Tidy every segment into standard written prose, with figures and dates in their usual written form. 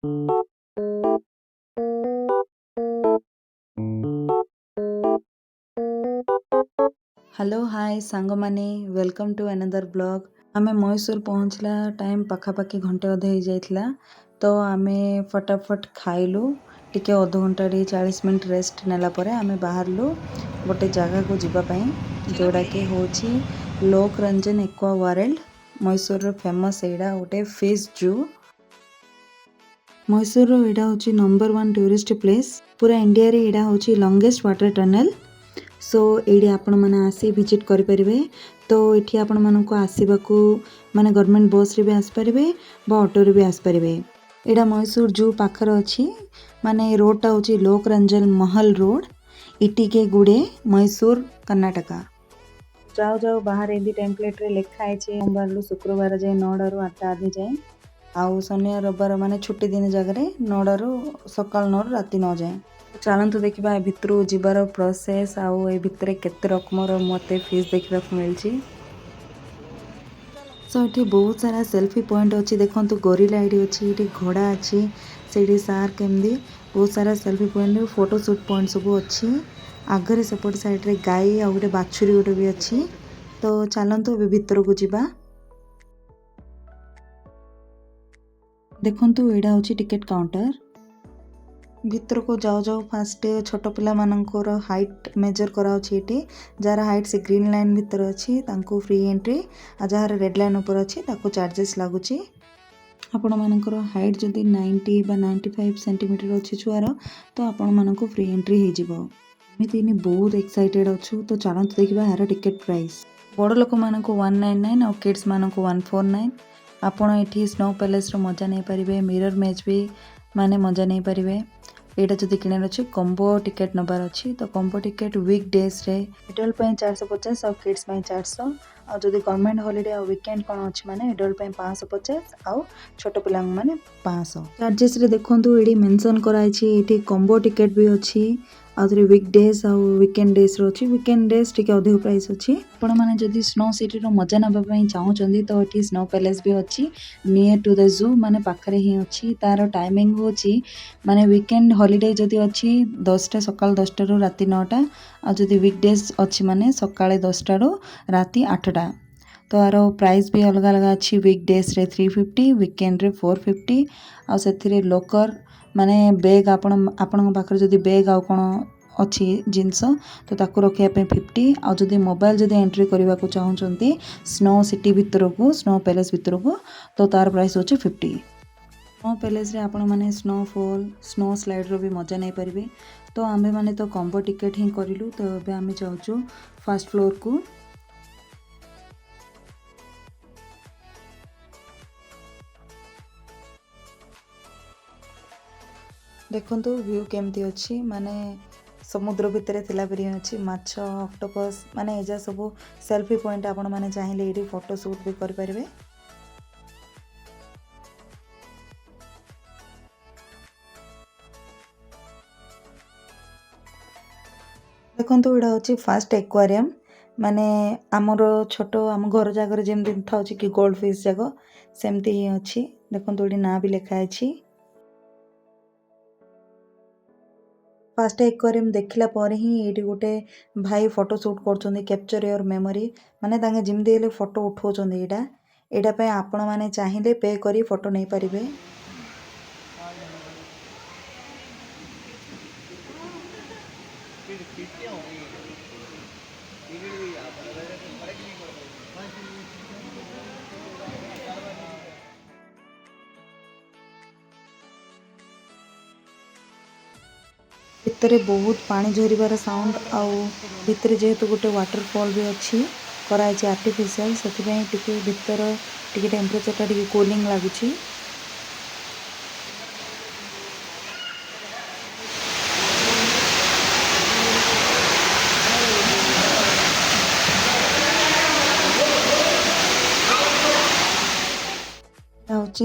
Hello hi सांगमाने welcome to another blog. आमे मैसूर पहुँचला टाइम पखापाखि घंटे अधे हो जाइथिला तो आमे फटाफट खाइलु टिके अध घंटा 40 मिनट रेस्ट नेला परे आमे बाहरलु गोटे जगह को जीवा पई जोड़ा के होची लोक रंजन एक्वा वर्ल्ड। मैसूर रो फेमस एडा गोटे फिश जू। मैसूर रो एडा होची नंबर 1 टूरिस्ट प्लेस। पूरा इंडिया रे एडा होची लॉन्गेस्ट वाटर टनल। सो ये आपण मैंने आसी विजिट करें तो ये आपण मानक आसवाक माने गवर्नमेंट बस रे भी आसपारे ऑटो रे भी आसपारे। यहाँ मैसूर जू पाखर अच्छी माने रोडटा हूँ लोक रंजन महल रोड इटिके गुड़े मैसूर कर्नाटका। जाओ जाओ बाहर एमती टेम्पलेट रे लिखा है सोमवार रु शुक्रवार जाए 9 रु 8 आधे जाए आउ शनिवार रविवार माने छुट्टी दिन जगह 9 रु सकाल 9 राति 9 जाए। चलतु देखा भितर जीवार प्रोसेस आउ ए भितर केते रकमर मते फिश देखा मिली। सो ये बहुत सारा सेल्फी पॉइंट अच्छी देखो गोरिला आईडी अच्छी ये घोड़ा अच्छी से सार्क एमती बहुत सारा सेल्फी पॉइंट फोटोशूट पॉइंट सब अच्छी। आगरे सेपट साइड रे गाई आ गोटे बाछुरी गोटे भी अच्छी। तो चलतु ए भितर को जीवा देखु एडा हूँ टिकेट काउंटर। भितर को जाओ जाओ फास्ट छोट पिला मानकर हाइट मेजर कराउछि जार हाइट से ग्रीन लाइन भितर अच्छी तांको फ्री एंट्री आ जार रेड लाइन ऊपर अच्छी ताको चार्जेस लागुछि। आपण मानकर हाइट जदि 90 बा 95 सेंटीमीटर अच्छी छुआर तो आपण मानक फ्री एंट्री हो जिवो। एमितिनी बहुत एक्साइटेड अच्छु तो चलत देखिबा यार टिकेट प्राइस। बड़ लोक मानक 199 और किड्स मानक 149। आपण एठी स्नो पैलेस रो मजा नै परिबे मिरर मैच भी माने मजा नहीं पारे। यहाँ जब किणार अच्छे कॉम्बो टिकेट नबार अच्छी तो कॉम्बो टिकेट वीक डेज रे एडल्ट 450 और किड्स 400 और जब गवर्नमेंट हॉलिडे और वीकेंड कौन अच्छी माने एडल्ट 550 और छोट पिला माने 500 चार्जेस रे देखंतु एडी मेंशन कराइछि एठी कॉम्बो टिकेट भी अच्छी आउथरे वीक डेज और वीकेंड डेज रो अच्छी। वीकेंड डेज टिके अधिक प्राइस अच्छी। आपण माने जदी स्नो सिटी रो मजा नबा पई चाहउचंदी तो एठी स्नो पैलेस भी अच्छी नियर टू द जू माने पाखरे ही अच्छी। तार टाइमिंग होची माने वीकेंड हॉलिडे जदी अच्छी 10टा सकाल 10टा रु राति 9टा आ जदी वीक डेज अच्छी माने सकाळे 10टा रु राति 8टा। तो यार प्राइस भी अलग अलग अच्छी वीक डेज रे 350 वीकेंड रे 450 आ सेथिरे लोकर माने बैग आपण पाखरे जदी बैग आ कोन अच्छी जिनस तो ताकू रखिया पे 50 आ जदी मोबाइल जदी एंट्री करबा को चाहउचंती स्नो सिटी भितर को स्नो पैलेस भितर को तो तार प्राइस होची 50। स्नो पैलेस रे आपण माने स्नोफॉल स्नो स्लाइड रो भी मजा नहीं पारिबे। तो आमे माने तो कॉम्बो टिकेट ही करिलु तो एबे आमे जाउचु फर्स्ट फ्लोर को। देखंतु व्यू केमती अच्छी माने समुद्र भितर थिला परि अच्छी माछ ऑक्टोपस माने एजा सब सेल्फी पॉइंट आपण माने चाहिले एडी फोटो शूट भी कर परिबे। देखंतु एडा होची फास्ट एक्वेरियम माने आमर छोट आम घर जागर जेमति थाउची कि गोल्ड फिश जागो सेमति ही अच्छी। देखंतु एडी ना भी लिखा अछि। फास्ट एक्वेरियम देखला पर ही एडी गोटे भाई फोटो शूट करछोंदी कैप्चर योर मेमोरी माने तांगे जिमदी हेले फोटो उठोचोंदी एडा पे आपण माने चाहिले पे करी फोटो नै परिबे। भितर बहुत पानी झरिबार साउंड आउ भितर जेहेतु गोटे वाटरफॉल भी अच्छी कराई आर्टिफिशियल से टिके भितर टिके टेम्परेचर टिके कूलिंग लगुच।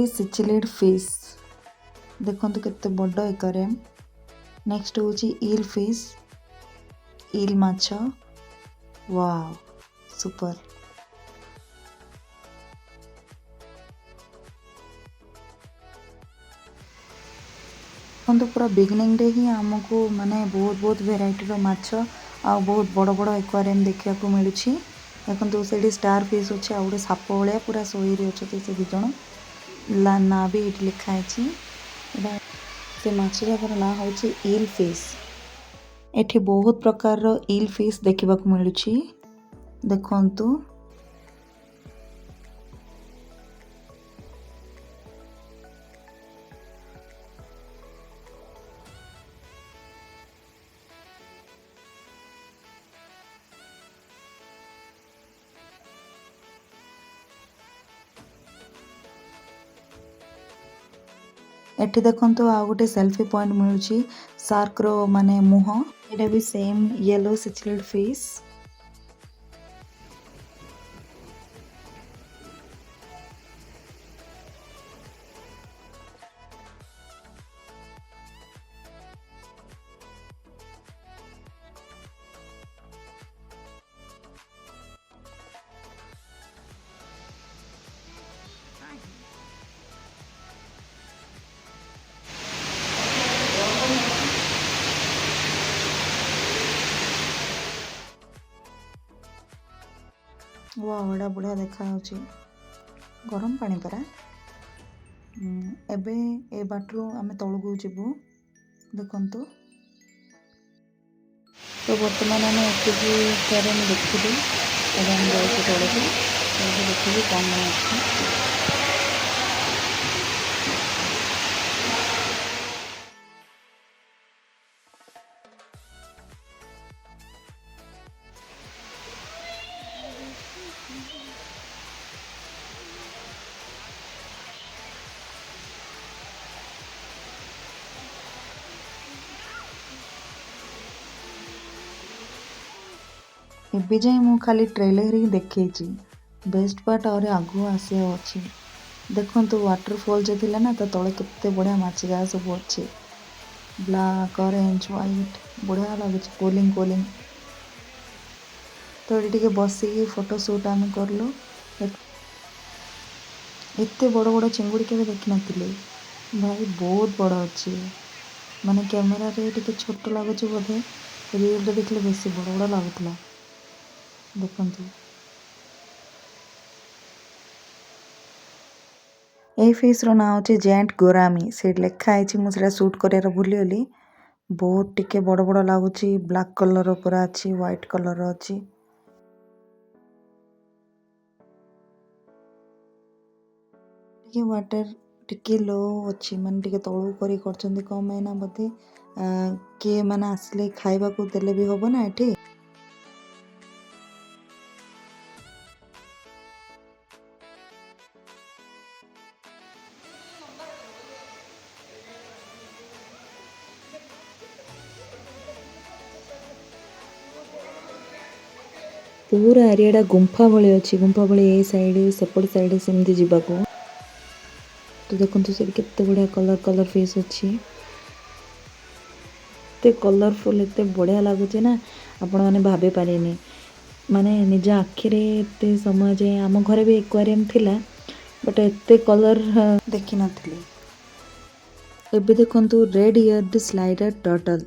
सिचिलिड फिश देखो केते बड़ एक्वेरियम। नेक्स्ट होची ईल फिश ईल माछ वाव सुपर। ଦେଖନ୍ତୁ ପୁରା ବିଗିନିଂରେ ହିଁ ଆମକୁ ମାନେ ବହୁତ ଭେରାଇଟିର ମାଛ ଆଉ ବହୁତ ବଡ଼ ବଡ଼ ଏକ୍ୱାରିୟମ୍ ଦେଖିବାକୁ ମିଳୁଛି। ଦେଖନ୍ତୁ ସେଇଠି ଷ୍ଟାର ଫିସ୍ ଅଛି ଆଉ ଗୋଟେ ସାପ ଭଳିଆ ପୁରା ଶୋଇରେ ଅଛନ୍ତି ସେ ଦୁଇ ଜଣ। ନାଁ ବି ଏଇଠି ଲେଖା ହେଇଛି। ଏଇଟା ସେ ମାଛ ଯାକର ନାଁ ହେଉଛି ଇଲ୍ ଫିସ୍। ଏଠି ବହୁତ ପ୍ରକାରର ଇଲ୍ ଫିସ୍ ଦେଖିବାକୁ ମିଳୁଛି। ଦେଖନ୍ତୁ ଏଠି ଦେଖନ୍ତୁ ଆଉ ଗୋଟେ ସେଲ୍ଫି ପଏଣ୍ଟ ମିଳୁଛି ସାର୍କର ମାନେ ମୁହଁ। ଏଇଟା ବି ସେମ୍ ୟେଲୋ ସିଚଲେଟ୍ ଫିସ୍। ୱାଓ ଏଇଟା ବଢ଼ିଆ ଦେଖାଯାଉଛି। ଗରମ ପାଣି ପରା। ଏବେ ଏ ବାଟରୁ ଆମେ ତଳକୁ ଯିବୁ। ଦେଖନ୍ତୁ ତ ବର୍ତ୍ତମାନ ଆମେ ଏତିକି ଏକ୍ୱାରିୟମ୍ ଦେଖିଲୁ। ଏବେ ଆମେ ଯାଉଛୁ ତଳକୁ ଦେଖିବୁ କ'ଣ ଅଛି। ଏବେ ଯାଏଁ ମୁଁ ଖାଲି ଟ୍ରେଲର ହିଁ ଦେଖେଇଛି। ବେଷ୍ଟ ପାର୍ଟ ଆହୁରି ଆଗକୁ ଆସିବାର ଅଛି। ଦେଖନ୍ତୁ ୱାଟରଫଲ୍ ଯେ ଥିଲା ନା ତା ତଳେ କେତେ ବଢ଼ିଆ ମାଛ ଯାକ ସବୁ ଅଛି। ବ୍ଲାକ୍ ଅରେଞ୍ଜ ହ୍ୱାଇଟ୍ ବଢ଼ିଆ ଲାଗୁଛି କୋଲିଂ। ତ ଏଠି ଟିକେ ବସିକି ଫଟୋ ସୁଟ୍ ଆମେ କଲୁ। ଏତେ ବଡ଼ ଚିଙ୍ଗୁଡ଼ି କେବେ ଦେଖିନଥିଲି ଭାଇ, ବହୁତ ବଡ଼ ଅଛି। ମାନେ କ୍ୟାମେରାରେ ଟିକେ ଛୋଟ ଲାଗୁଛି ବୋଧେ, ରିଏଲରେ ଦେଖିଲେ ବେଶୀ ବଡ଼ ଲାଗୁଥିଲା। ଦେଖନ୍ତୁ এই ଫିସ୍ର ନାଁ ହେଉଛି ଜାଏଣ୍ଟ ଗୋରାମି। ସେଇଠି ଲେଖା ହେଇଛି, ମୁଁ ସେଇଟା ସୁଟ୍ କରିବାର ଭୁଲିଗଲି। ବହୁତ ଟିକେ ବଡ଼ ଲାଗୁଛି। ବ୍ଲାକ୍ କଲର୍ ପୁରା ଅଛି, ହ୍ୱାଇଟ୍ କଲର୍ ଅଛି। ଟିକେ ୱାଟର ଟିକେ ଲୋ ଅଛି, ମାନେ ଟିକେ ତଳକୁ କରି କରିଛନ୍ତି କ'ଣ ପାଇଁ ନା ବୋଧେ କିଏ ମାନେ ଆସିଲେ ଖାଇବାକୁ ଦେଲେ ବି ହବ ନା ଏଠି। ପୁରା ଏରିଆଟା ଗୁମ୍ଫା ଭଳି ଅଛି। ଗୁମ୍ଫା ଭଳି ଏ ସାଇଡ଼୍ ସେପଟ ସାଇଡ଼୍ ସେମିତି ଯିବାକୁ। ତ ଦେଖନ୍ତୁ ସେଠି କେତେ ବଢ଼ିଆ କଲର୍ ଫିସ୍ ଅଛି। ଏତେ କଲରଫୁଲ୍, ଏତେ ବଢ଼ିଆ ଲାଗୁଛି ନା ଆପଣମାନେ ଭାବି ପାରିବେନି। ମାନେ ନିଜ ଆଖିରେ ଏତେ ସମୟ ଯାଏଁ ଆମ ଘରେ ବି ଏକ୍ୱାରିୟମ୍ ଥିଲା, ବଟ୍ ଏତେ କଲର୍ ଦେଖିନଥିଲି। ଏବେ ଦେଖନ୍ତୁ ରେଡ୍ ଇୟର୍ଡ ସ୍ଲାଇଡର୍ ଟର୍ଟଲ୍।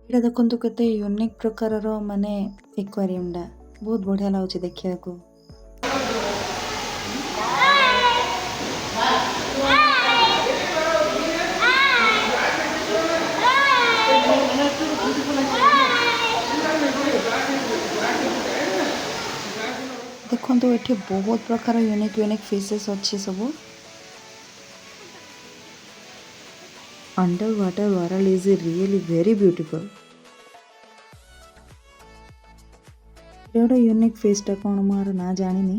ଏଇଟା ଦେଖନ୍ତୁ କେତେ ୟୁନିକ୍ ପ୍ରକାରର ମାନେ ଏକ୍ୱାରିୟମଟା। ବହୁତ ବଢ଼ିଆ ଲାଗୁଛି ଦେଖିବାକୁ। ଦେଖନ୍ତୁ ଏଠି ବହୁତ ପ୍ରକାର ୟୁନିକ୍ ଫିସେସ୍ ଅଛି ସବୁ। Underwater world is really very beautiful. ଗୋଟେ ୟୁନିକ୍ ଫିସ୍ଟା କ'ଣ ମୁଁ ଆର ନାଁ ଜାଣିନି।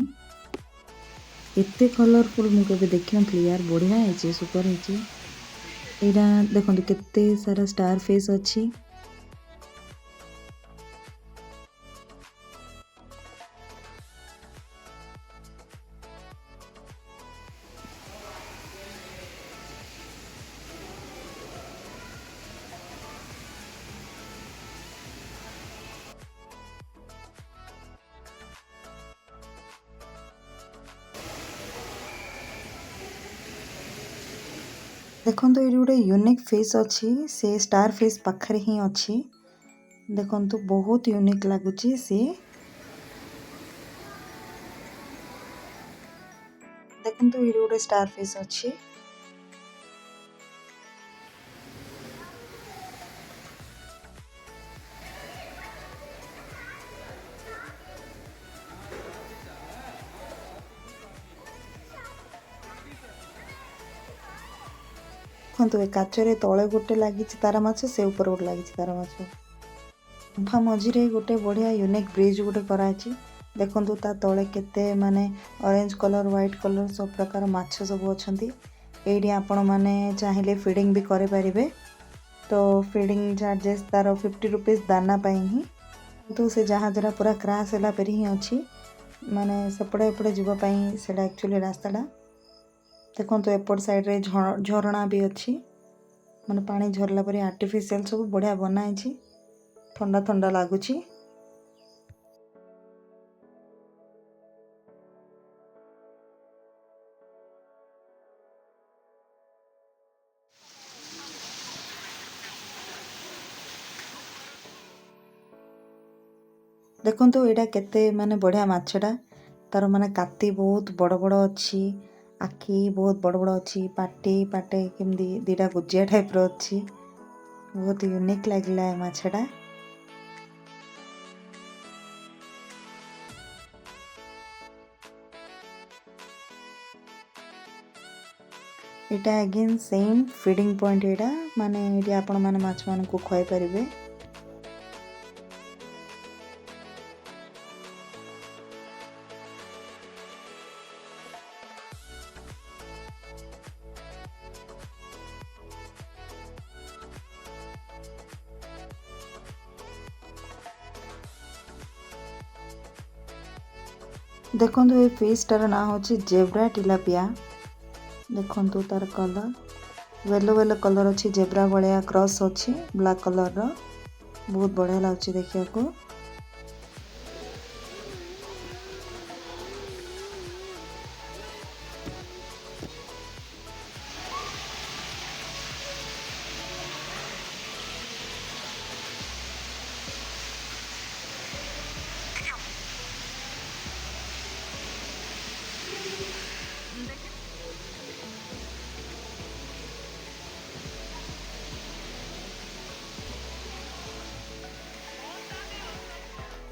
ଏତେ କଲରଫୁଲ୍ ମୁଁ କେବେ ଦେଖିନଥିଲି ୟାର। ବଢ଼ିଆ ହେଇଛି, ସୁପର ହେଇଛି। ଏଇଟା ଦେଖନ୍ତୁ କେତେ ସାରା ଷ୍ଟାର ଫିସ୍ ଅଛି। ଦେଖନ୍ତୁ ଏଇଠି ଗୋଟେ ୟୁନିକ୍ ଫିସ୍ ଅଛି, ସେ ଷ୍ଟାର ଫିସ୍ ପାଖରେ ହିଁ ଅଛି। ଦେଖନ୍ତୁ ବହୁତ ୟୁନିକ୍ ଲାଗୁଛି ସିଏ। ଦେଖନ୍ତୁ ଏଇଠି ଗୋଟେ ଷ୍ଟାର ଫିସ୍ ଅଛି। ଦେଖନ୍ତୁ ଏ କାଚରେ ତଳେ ଗୋଟେ ଲାଗିଛି ତାରା ମାଛ, ସେ ଉପରେ ଗୋଟେ ଲାଗିଛି ତାରା ମାଛ। ଗୁମ୍ଫା ମଝିରେ ଗୋଟେ ବଢ଼ିଆ ୟୁନିକ୍ ବ୍ରିଜ୍ ଗୋଟେ କରାହେଇଛି। ଦେଖନ୍ତୁ ତା ତଳେ କେତେ ମାନେ ଅରେଞ୍ଜ କଲର୍, ହ୍ୱାଇଟ୍ କଲର୍ ସବୁ ପ୍ରକାର ମାଛ ସବୁ ଅଛନ୍ତି। ଏଇଠି ଆପଣମାନେ ଚାହିଁଲେ ଫିଡ଼ିଂ ବି କରିପାରିବେ। ତ ଫିଡ଼ିଂ ଚାର୍ଜେସ୍ ତାର 50 ରୁପିସ୍ ଦାନା ପାଇଁ ହିଁ। କିନ୍ତୁ ସେ ଜାହାଜଟା ପୁରା କ୍ରାସ୍ ହେଲା ପରି ହିଁ ଅଛି, ମାନେ ସେପଟେ ଏପଟେ ଯିବା ପାଇଁ ସେଇଟା ଆକ୍ଚୁଆଲି ରାସ୍ତାଟା। ଦେଖନ୍ତୁ ଏପଟ ସାଇଡ଼୍ରେ ଝରଣା ବି ଅଛି, ମାନେ ପାଣି ଝରିଲା ପରି ଆର୍ଟିଫିସିଆଲ୍ ସବୁ ବଢ଼ିଆ ବନା ହେଇଛି, ଥଣ୍ଡା ଥଣ୍ଡା ଲାଗୁଛି। ଦେଖନ୍ତୁ ଏଇଟା କେତେ ମାନେ ବଢ଼ିଆ ମାଛଟା, ତାର ମାନେ କାତି ବହୁତ ବଡ଼ ବଡ଼ ଅଛି, ଆଖି ବହୁତ ବଡ଼ ବଡ଼ ଅଛି, ପାଟେ କେମିତି ଦୁଇଟା ଗୁଜିଆ ଟାଇପ୍ର ଅଛି। ବହୁତ ୟୁନିକ୍ ଲାଗିଲା ଏ ମାଛଟା। ଏଇଟା ଆଗେନ୍ ସେମ୍ ଫିଡ଼ିଂ ପଏଣ୍ଟ, ଏଇଟା ମାନେ ଏଇଠି ଆପଣମାନେ ମାଛମାନଙ୍କୁ ଖୁଆଇ ପାରିବେ। ଦେଖନ୍ତୁ ଏ ଫିଶ୍ଟାର ନାଁ ହେଉଛି ଜେବ୍ରା ଟିଲାପିଆ। ଦେଖନ୍ତୁ ତାର କଲର୍ ୟେଲୋ କଲର୍ ଅଛି, ଜେବ୍ରା ଭଳିଆ କ୍ରସ୍ ଅଛି ବ୍ଲାକ୍ କଲର୍ର। ବହୁତ ବଢ଼ିଆ ଲାଗୁଛି ଦେଖିବାକୁ।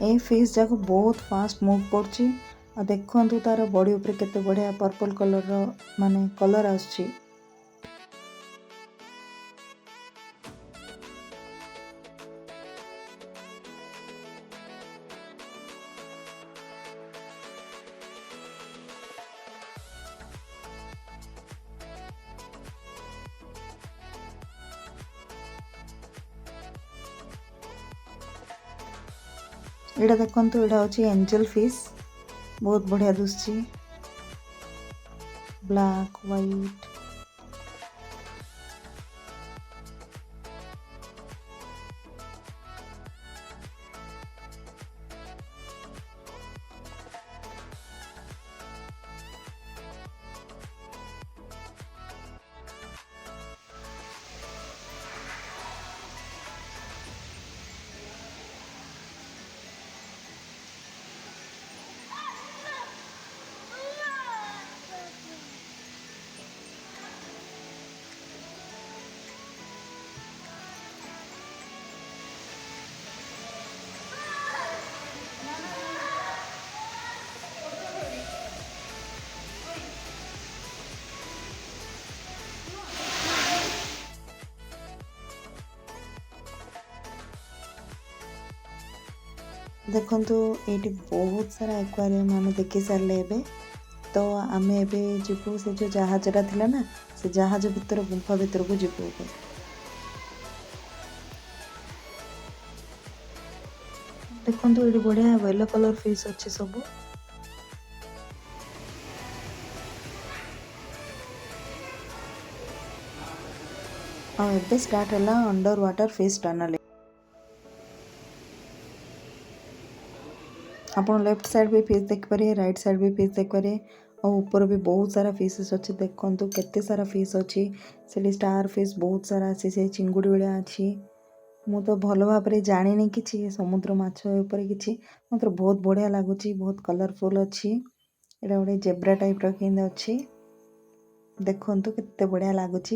এই ଫିସ୍ ଯାକ ବହୁତ ଫାଷ୍ଟ ମୁଭ୍ କରୁଛି। ଆଉ ଦେଖନ୍ତୁ ତାର ବଡ଼ି ଉପରେ କେତେ ବଢ଼ିଆ ପର୍ପଲ୍ କଲର୍ର ମାନେ କଲର୍ ଆସୁଛି। ଏଇଟା ଦେଖନ୍ତୁ, ଏଇଟା ହେଉଛି ଏଞ୍ଜେଲ୍ ଫିସ୍, ବହୁତ ବଢ଼ିଆ ଦିଶୁଛି, ବ୍ଲାକ୍ ହ୍ୱାଇଟ୍। ଦେଖନ୍ତୁ ଏଇଠି ବହୁତ ସାରା ଆକ୍ୱାରିୟମ୍ ଆମେ ଦେଖି ସାରିଲେ ଏବେ। ତ ଆମେ ଏବେ ଯିବୁ, ସେ ଯେଉଁ ଜାହାଜଟା ଥିଲା ନା, ସେ ଜାହାଜ ଭିତରେ ଗୁମ୍ଫା ଭିତରକୁ ଯିବୁ ଏବେ। ଦେଖନ୍ତୁ ଏଇଠି ବଢ଼ିଆ ୟେଲୋ କଲର୍ ଫିସ୍ ଅଛି ସବୁ। ଆଉ ଏବେ ଷ୍ଟାର୍ଟ ହେଲା ଅଣ୍ଡର ୱାଟର ଫିସ୍ ଟନଲ୍। ଆପଣ लेफ्ट साइड भी फिश देखिपारे, राइट साइड भी फिश देखिपारे। और ऊपर भी बहुत सारा फिशेस अच्छे देखो केते सारा फिश अच्छी से स्टार फिश बहुत सारा अच्छी से चिंगुड़ी भाया अच्छी मु तो भल भाव जानी कि समुद्र माछ उपर कि मतलब बहुत बढ़िया लगुच बहुत कलरफुल अच्छी एटा गोटे जेब्रा टाइप रखी अच्छी देखु केते बढ़िया लगुच।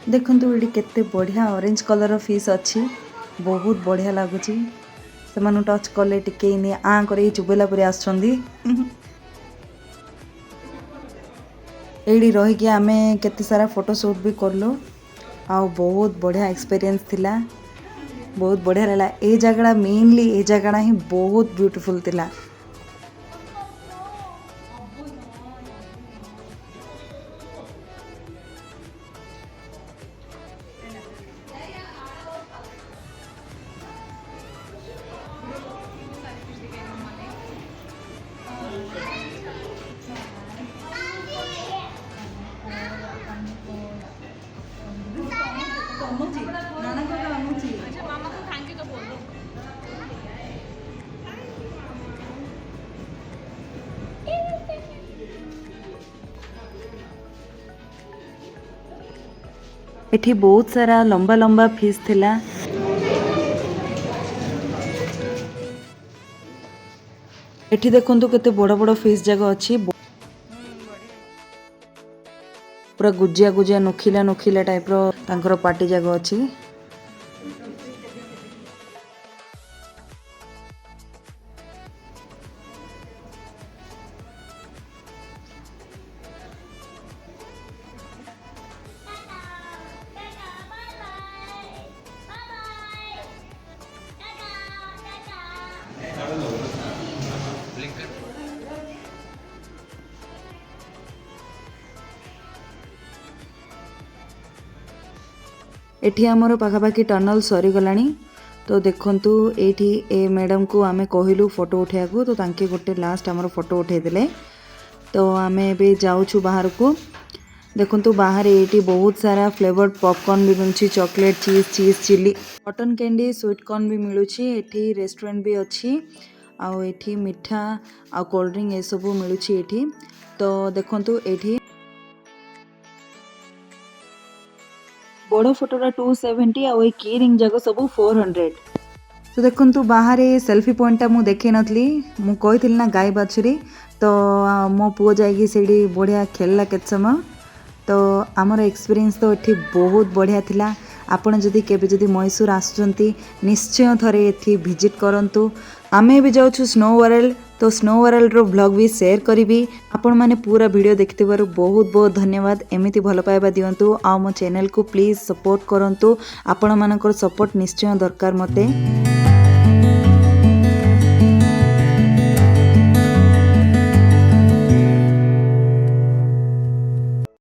देखु ये केते बढ़िया ऑरेंज कलर फिश अच्छी बहुत बढ़िया लगुच से टच कले टिके आ कर चुबेला परी आसुँच रहीकि आम केते सारा फोटो शूट भी करलु आ बहुत बढ़िया एक्सपीरियंस थिला बहुत बढ़िया लगा ए जगह मेनली ए जगह ही बहुत ब्यूटीफुल थिला। एठी बहुत सारा लंबा लंबा फिश थिला एठी देखंतु केते बड़ बड़ फिश जगह अच्छी पूरा गुजिया गुजिया नुखिला नुखिला टाइप रो तांकर पार्टी जगह अच्छी। एठी आमर पाखापाखि टनल सरीगलानी तो देखंतु एठी ए मैडम को आमे कहिलु फोटो उठेया को तो तांके गोटे लास्ट आमर फोटो उठे देले तो आमे बे जाउछु बाहर को देखंतु बाहर एठी बहुत सारा फ्लेवर्ड पॉपकॉर्न भी मिलुछि chocolate cheese chilli cotton candy sweet corn भी मिलुछि एठी रेस्टोरेंट भी अच्छी आ एठी मिठा आ कोल्ड ड्रिंक ए सब मिलुछि एठी तो देखंतु एठी बड़ फोटोटा 270 आ की रिंग जगह सब 400 तो देखंतु बाहर सेल्फी पॉइंटा मु देखी नथली मु कहिथिल ना गाय बाछुरी तो मो पुओ जाइकी सेडी बढ़िया खेलला केत समय तो आमर एक्सपीरियंस तो एठी बहुत बढ़िया थिला। आपण जदि केबे जदि मैसूर आसुचंती निश्चय थरे एठी विजिट करंतु आमे भी जाउछु स्नो वर्ल्ड तो स्नो वर्ल्ड रो व्लॉग भी शेयर करी आपण माने पूरा वीडियो देखिथिबारु बहुत बहुत धन्यवाद एमिति भल पाइबा दियंतु आ मो चैनल को प्लीज सपोर्ट करंतु आपण मानकर सपोर्ट निश्चय दरकार मते।